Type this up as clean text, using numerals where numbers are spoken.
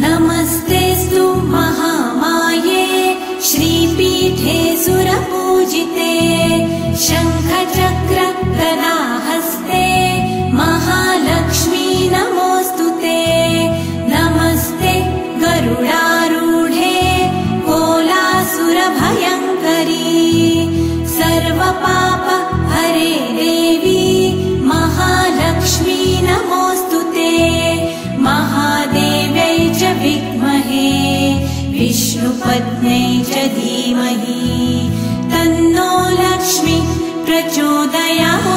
नमस्तेऽस्तु महामाये श्रीपीठे सुरपूजिते शङ्खचक्र गदाहस्ते महालक्ष्मी नमोऽस्तुते। नमस्ते गरुडारूढे कोलासुरभयङ्करी सर्वपाप हरे देवी महालक्ष्मी नमोऽस्तुते। महादेव्यै च विद्महे विष्णुपत्न्यै च धीमहि तन्नो लक्ष्मी प्रचोदयात्।